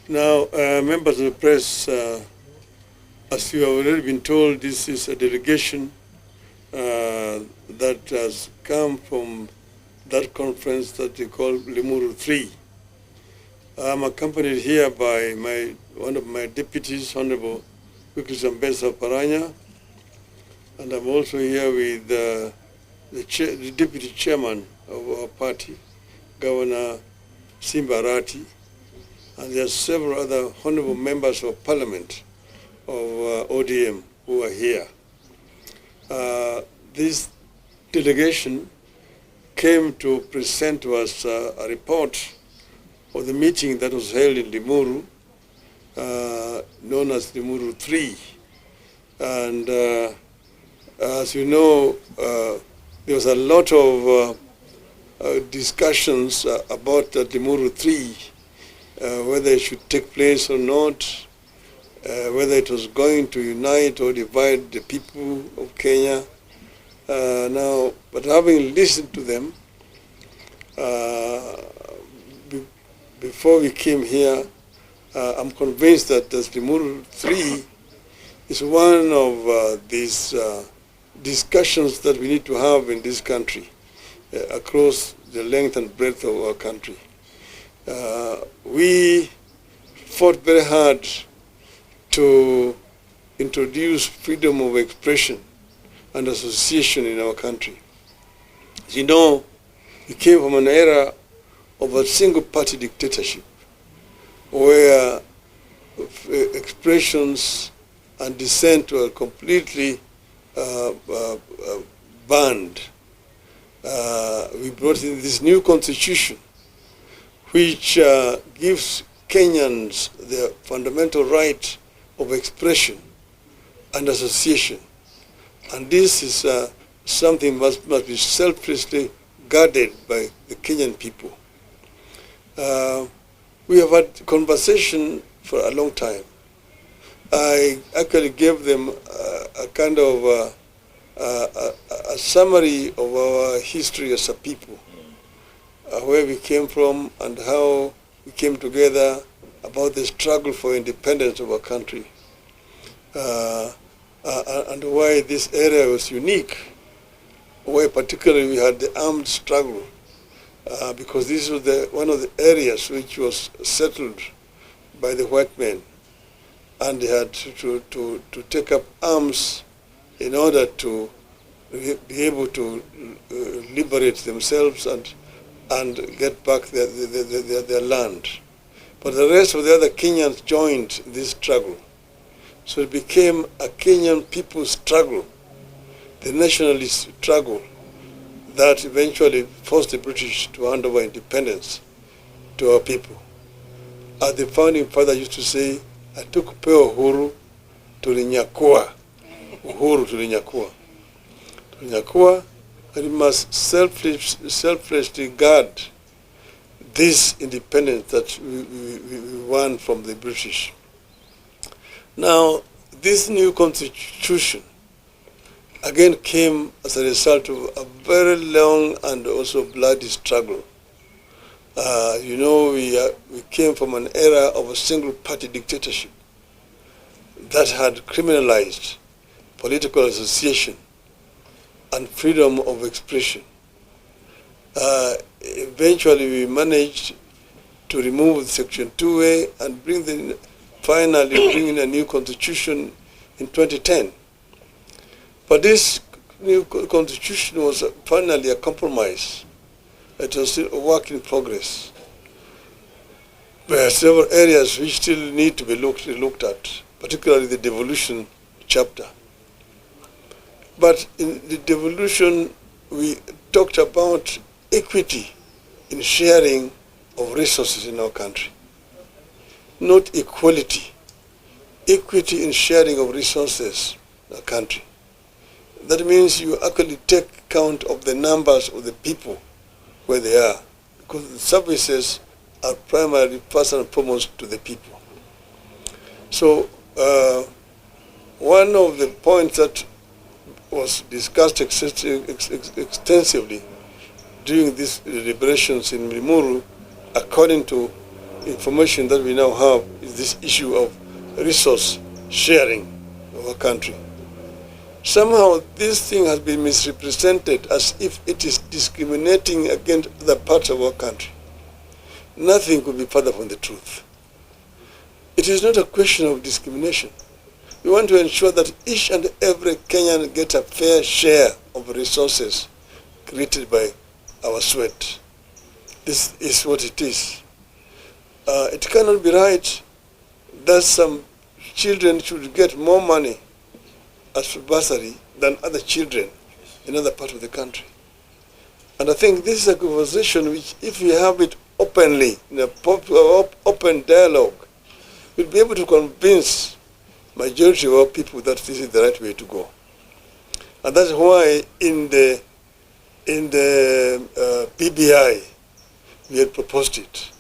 Now, members of the press, as you have already been told, this is a delegation that has come from that conference that they call Limuru 3. I'm accompanied here by one of my deputies, Honorable Wikis Ambesa Paranya, and I'm also here with the deputy chairman of our party, Governor Simbarati, and there are several other honorable members of parliament of ODM who are here. This delegation came to present to us a report of the meeting that was held in Limuru, known as Limuru 3. And as you know, there was a lot of discussions about Limuru 3, whether it should take place or not, whether it was going to unite or divide the people of Kenya. But having listened to them, before we came here, I'm convinced that the Limuru 3 is one of these discussions that we need to have in this country, across the length and breadth of our country. We fought very hard to introduce freedom of expression and association in our country. As you know, we came from an era of a single-party dictatorship where expressions and dissent were completely banned. We brought in this new constitution which gives Kenyans the fundamental right of expression and association. And this is something must be selflessly guarded by the Kenyan people. We have had conversation for a long time. I actually gave them a kind of a summary of our history as a people, where we came from and how we came together, about the struggle for independence of our country, and why this area was unique, why particularly we had the armed struggle, because this was one of the areas which was settled by the white men, and they had to take up arms in order to be able to liberate themselves and get back their land. But the rest of the other Kenyans joined this struggle. So it became a Kenyan people's struggle, the nationalist struggle, that eventually forced the British to hand over independence to our people. As the founding father used to say, "Hatukupewa uhuru, tulinyakua." Uhuru tulinyakua. Tulinyakua, and we must selflessly guard this independence that we won from the British. Now, this new constitution again came as a result of a very long and also bloody struggle. You know, we came from an era of a single-party dictatorship that had criminalized political association and freedom of expression. Eventually, we managed to remove Section 2A and finally bring in a new constitution in 2010. But this new constitution was finally a compromise. It was still a work in progress. There are several areas which still need to be looked at, particularly the devolution chapter. But in the devolution, we talked about equity in sharing of resources in our country. Not equality, equity in sharing of resources in our country. That means you actually take count of the numbers of the people where they are, because the services are primarily, first and foremost, to the people. So one of the points that was discussed extensively during these deliberations in Limuru, according to information that we now have is this issue of resource sharing of our country. Somehow this thing has been misrepresented as if it is discriminating against other parts of our country. Nothing could be further from the truth. It is not a question of discrimination. We want to ensure that each and every Kenyan gets a fair share of resources created by our sweat. This is what it is. It cannot be right that some children should get more money as bursary than other children in other parts of the country. And I think this is a conversation which, if we have it openly, in a open dialogue, we'll be able to convince majority of our people that this is the right way to go. And that's why in the PBI, we had proposed it.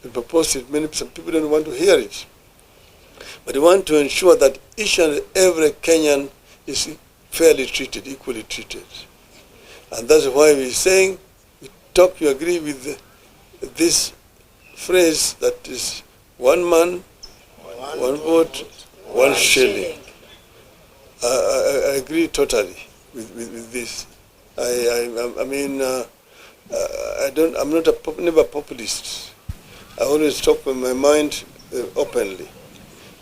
We proposed it, some people don't want to hear it. But we want to ensure that each and every Kenyan is fairly treated, equally treated. And that's why we're saying, you agree with this phrase that is one man, one vote, one shilling. I agree totally with this. I'm never a populist. I always talk with my mind openly.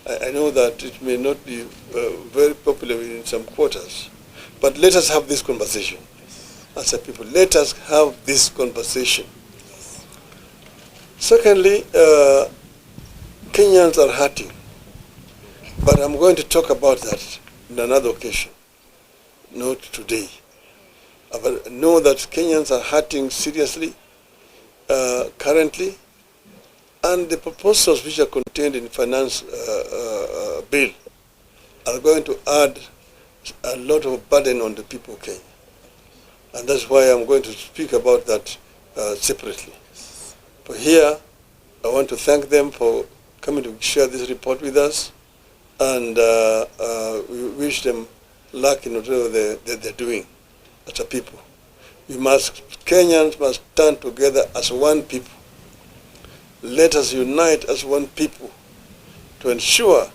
I know that it may not be very popular in some quarters, but let us have this conversation. As a people, let us have this conversation. Secondly, Kenyans are hurting, but I'm going to talk about that in another occasion, not today. But know that Kenyans are hurting seriously currently, and the proposals which are contained in finance bill are going to add a lot of burden on the people of Kenya. And that's why I'm going to speak about that separately. But here, I want to thank them for coming to share this report with us, and we wish them luck in whatever they're doing as a people. Kenyans must stand together as one people. Let us unite as one people to ensure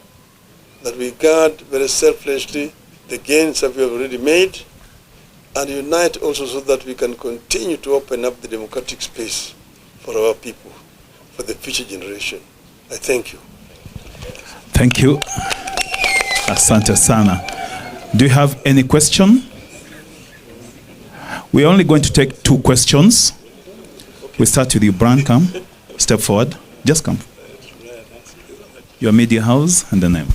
that we guard very selflessly the gains that we have already made, and unite also so that we can continue to open up the democratic space for our people, for the future generation. I thank you. Thank you. Asante sana. Do you have any question? We're only going to take 2 questions. We start with you, Brian. Come. Step forward. Just come. Your media house and the name.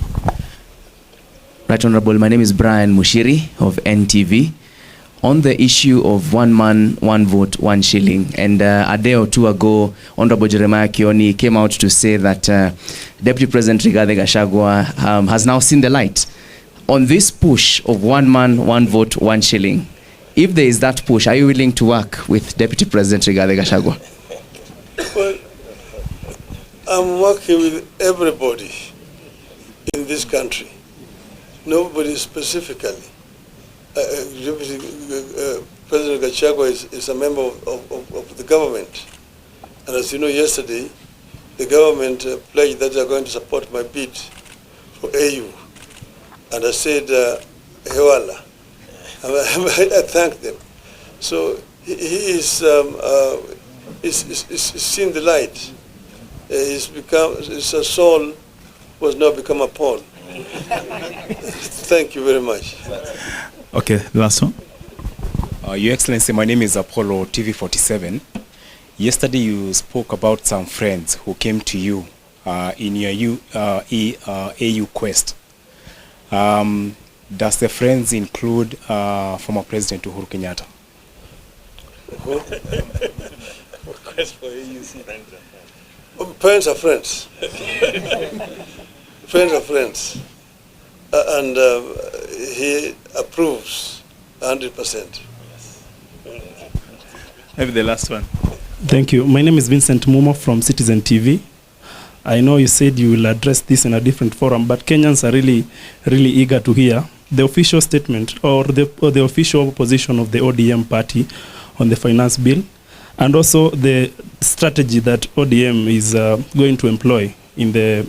Right Honorable, my name is Brian Mushiri of NTV. On the issue of one man, one vote, one shilling, and a day or two ago, Honorable Jeremiah Kioni came out to say that Deputy President Rigathi Gachagua has now seen the light on this push of one man, one vote, one shilling. If there is that push, are you willing to work with Deputy President Rigathi Gachagua? Well, I'm working with everybody in this country. Nobody specifically. President Gachagua is a member of the government. And as you know, yesterday, the government pledged that they are going to support my bid for AU. And I said, Hewala. I thank them. So he is seen the light. His soul was now become a Paul. Thank you very much. Okay, last one. Your Excellency, my name is Apollo TV47. Yesterday you spoke about some friends who came to you in your AU quest. Does the friends include former President Uhuru Kenyatta? Quest for AUC. Friends are friends. Friends are friends. And he approves 100%. Maybe the last one. Thank you. My name is Vincent Mumo from Citizen TV. I know you said you will address this in a different forum, but Kenyans are really eager to hear the official statement or the official position of the ODM party on the finance bill. and also the strategy that ODM is going to employ in the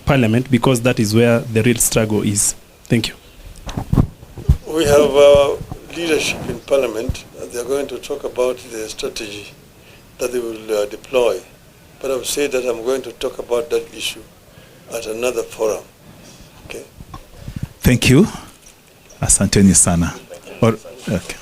parliament, because that is where the real struggle is. Thank you. We have leadership in parliament. They are going to talk about the strategy that they will deploy. But I would say that I'm going to talk about that issue at another forum. Okay. Thank you. Asanteni sana. Okay.